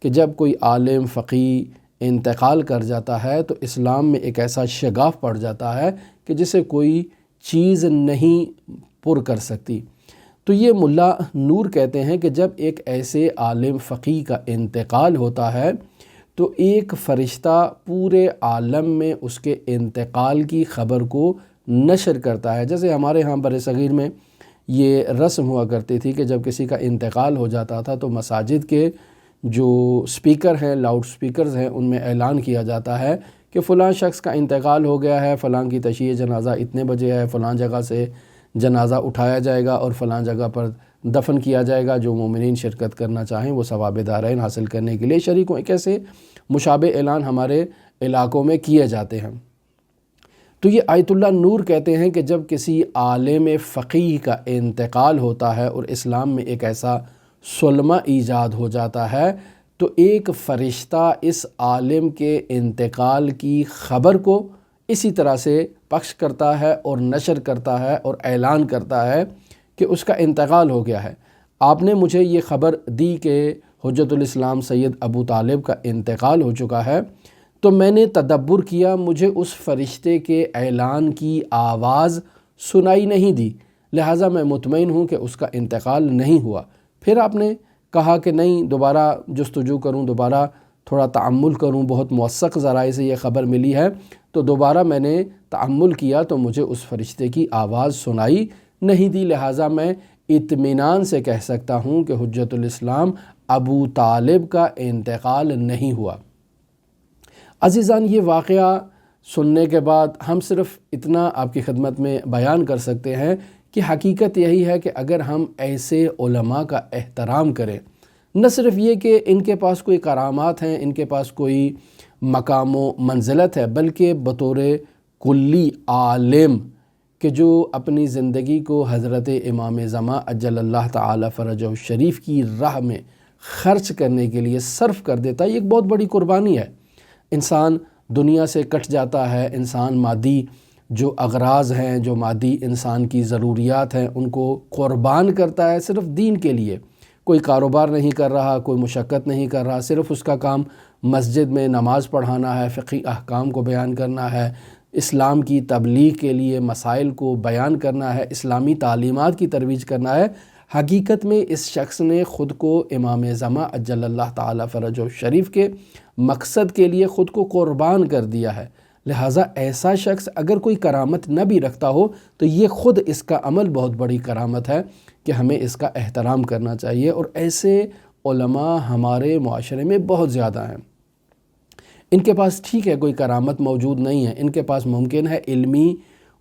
کہ جب کوئی عالم فقیہ انتقال کر جاتا ہے تو اسلام میں ایک ایسا شگاف پڑ جاتا ہے کہ جسے کوئی چیز نہیں پر کر سکتی۔ تو یہ ملا نور کہتے ہیں کہ جب ایک ایسے عالم فقیہ کا انتقال ہوتا ہے تو ایک فرشتہ پورے عالم میں اس کے انتقال کی خبر کو نشر کرتا ہے۔ جیسے ہمارے ہاں بر صغیر میں یہ رسم ہوا کرتی تھی کہ جب کسی کا انتقال ہو جاتا تھا تو مساجد کے جو سپیکر ہیں، لاؤڈ سپیکرز ہیں، ان میں اعلان کیا جاتا ہے کہ فلاں شخص کا انتقال ہو گیا ہے، فلاں کی تشییع جنازہ اتنے بجے ہے، فلاں جگہ سے جنازہ اٹھایا جائے گا اور فلاں جگہ پر دفن کیا جائے گا۔ جو مومنین شرکت کرنا چاہیں وہ ثواب دارین حاصل کرنے کے لیے شریک ہوں۔ ایک ایسے مشابہ اعلان ہمارے علاقوں میں کیے جاتے ہیں۔ تو یہ آیت اللہ نور کہتے ہیں کہ جب کسی عالم فقیہ کا انتقال ہوتا ہے اور اسلام میں ایک ایسا سلمہ ایجاد ہو جاتا ہے تو ایک فرشتہ اس عالم کے انتقال کی خبر کو اسی طرح سے پخش کرتا ہے اور نشر کرتا ہے اور اعلان کرتا ہے کہ اس کا انتقال ہو گیا ہے۔ آپ نے مجھے یہ خبر دی کہ حجت الاسلام سید ابو طالب کا انتقال ہو چکا ہے، تو میں نے تدبر کیا، مجھے اس فرشتے کے اعلان کی آواز سنائی نہیں دی، لہٰذا میں مطمئن ہوں کہ اس کا انتقال نہیں ہوا۔ پھر آپ نے کہا کہ نہیں، دوبارہ جستجو کروں، دوبارہ تھوڑا تأمل کروں، بہت موثق ذرائع سے یہ خبر ملی ہے، تو دوبارہ میں نے تأمل کیا تو مجھے اس فرشتے کی آواز سنائی نہیں دی، لہٰذا میں اطمینان سے کہہ سکتا ہوں کہ حجت الاسلام ابو طالب کا انتقال نہیں ہوا۔ عزیزان، یہ واقعہ سننے کے بعد ہم صرف اتنا آپ کی خدمت میں بیان کر سکتے ہیں کہ حقیقت یہی ہے کہ اگر ہم ایسے علماء کا احترام کریں، نہ صرف یہ کہ ان کے پاس کوئی کرامات ہیں، ان کے پاس کوئی مقام و منزلت ہے، بلکہ بطور کلی عالم کہ جو اپنی زندگی کو حضرت امام زمان اجل اللہ تعالی فرجہ الشریف کی راہ میں خرچ کرنے کے لیے صرف کر دیتا ہے، یہ ایک بہت بڑی قربانی ہے۔ انسان دنیا سے کٹ جاتا ہے، انسان مادی جو اغراض ہیں، جو مادی انسان کی ضروریات ہیں، ان کو قربان کرتا ہے صرف دین کے لیے۔ کوئی کاروبار نہیں کر رہا، کوئی مشقت نہیں کر رہا، صرف اس کا کام مسجد میں نماز پڑھانا ہے، فقہی احکام کو بیان کرنا ہے، اسلام کی تبلیغ کے لیے مسائل کو بیان کرنا ہے، اسلامی تعلیمات کی ترویج کرنا ہے۔ حقیقت میں اس شخص نے خود کو امام زمان اجل اللہ تعالی فرجہ الشریف کے مقصد کے لیے خود کو قربان کر دیا ہے، لہٰذا ایسا شخص اگر کوئی کرامت نہ بھی رکھتا ہو تو یہ خود اس کا عمل بہت بڑی کرامت ہے کہ ہمیں اس کا احترام کرنا چاہیے۔ اور ایسے علماء ہمارے معاشرے میں بہت زیادہ ہیں۔ ان کے پاس ٹھیک ہے کوئی کرامت موجود نہیں ہے، ان کے پاس ممکن ہے علمی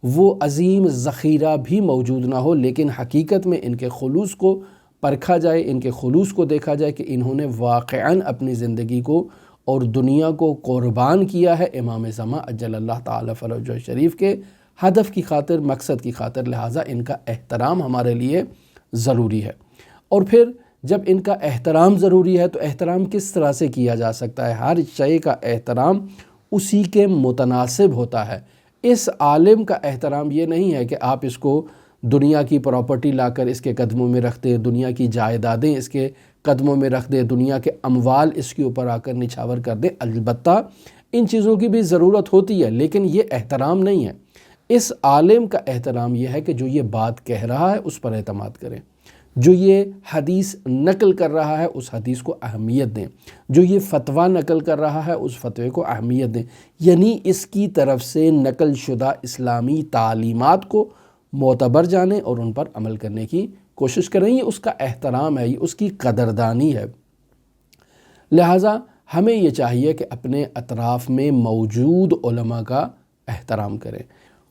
وہ عظیم ذخیرہ بھی موجود نہ ہو، لیکن حقیقت میں ان کے خلوص کو پرکھا جائے، ان کے خلوص کو دیکھا جائے کہ انہوں نے واقعاً اپنی زندگی کو اور دنیا کو قربان کیا ہے امام زمان اجل اللہ تعالی فرجہ شریف کے ہدف کی خاطر، مقصد کی خاطر، لہٰذا ان کا احترام ہمارے لیے ضروری ہے۔ اور پھر جب ان کا احترام ضروری ہے تو احترام کس طرح سے کیا جا سکتا ہے؟ ہر شے کا احترام اسی کے متناسب ہوتا ہے۔ اس عالم کا احترام یہ نہیں ہے کہ آپ اس کو دنیا کی پراپرٹی لا کر اس کے قدموں میں رکھ دیں، دنیا کی جائیدادیں اس کے قدموں میں رکھ دیں، دنیا کے اموال اس کے اوپر آ کر نچھاور کر دیں۔ البتہ ان چیزوں کی بھی ضرورت ہوتی ہے، لیکن یہ احترام نہیں ہے۔ اس عالم کا احترام یہ ہے کہ جو یہ بات کہہ رہا ہے اس پر اعتماد کریں، جو یہ حدیث نقل کر رہا ہے اس حدیث کو اہمیت دیں، جو یہ فتویٰ نقل کر رہا ہے اس فتوے کو اہمیت دیں، یعنی اس کی طرف سے نقل شدہ اسلامی تعلیمات کو معتبر جانیں اور ان پر عمل کرنے کی کوشش کریں۔ یہ اس کا احترام ہے، یہ اس کی قدردانی ہے۔ لہٰذا ہمیں یہ چاہیے کہ اپنے اطراف میں موجود علماء کا احترام کریں۔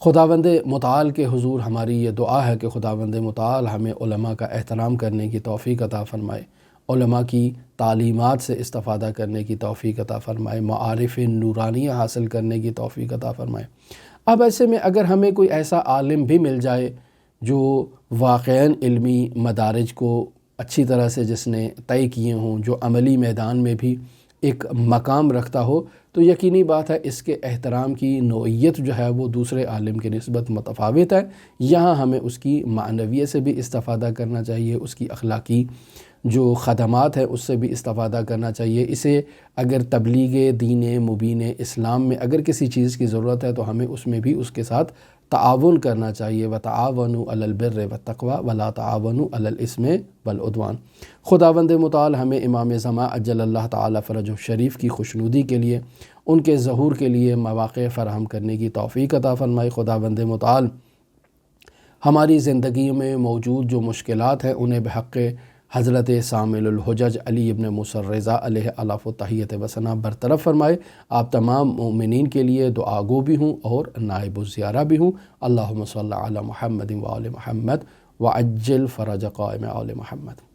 خداوند متعال کے حضور ہماری یہ دعا ہے کہ خداوند متعال ہمیں علماء کا احترام کرنے کی توفیق عطا فرمائے، علماء کی تعلیمات سے استفادہ کرنے کی توفیق عطا فرمائے، معارف نورانیہ حاصل کرنے کی توفیق عطا فرمائے۔ اب ایسے میں اگر ہمیں کوئی ایسا عالم بھی مل جائے جو واقعاً علمی مدارج کو اچھی طرح سے جس نے طے کیے ہوں، جو عملی میدان میں بھی ایک مقام رکھتا ہو، تو یقینی بات ہے اس کے احترام کی نوعیت جو ہے وہ دوسرے عالم کی نسبت متفاوت ہے۔ یہاں ہمیں اس کی معنویت سے بھی استفادہ کرنا چاہیے، اس کی اخلاقی جو خدمات ہیں اس سے بھی استفادہ کرنا چاہیے۔ اسے اگر تبلیغ دین مبین اسلام میں اگر کسی چیز کی ضرورت ہے تو ہمیں اس میں بھی اس کے ساتھ تعاون کرنا چاہیے۔ وَتَعَاوَنُوا عَلَى الْبِرِّ وَالتَّقْوَىٰ وَلَا تَعَاوَنُوا عَلَى الْإِثْمِ وَالْعُدْوَانِ۔ خداوند متعال ہمیں امام زمان عجل اللہ تعالیٰ فرجہ شریف کی خوشنودی کے لیے، ان کے ظہور کے لیے مواقع فراہم کرنے کی توفیق عطا فرمائے۔ خداوند متعال ہماری زندگی میں موجود جو مشکلات ہیں انہیں بحق حضرت سامل الحجج علی ابن موسیٰ الرضا علیہ الاف و تحیت و ثنا برطرف فرمائے۔ آپ تمام مومنین کے لیے دعا گو بھی ہوں اور نائب الزیارہ بھی ہوں۔ اللہم صلی علی محمد و آل محمد وعجل فرج قائم آل محمد۔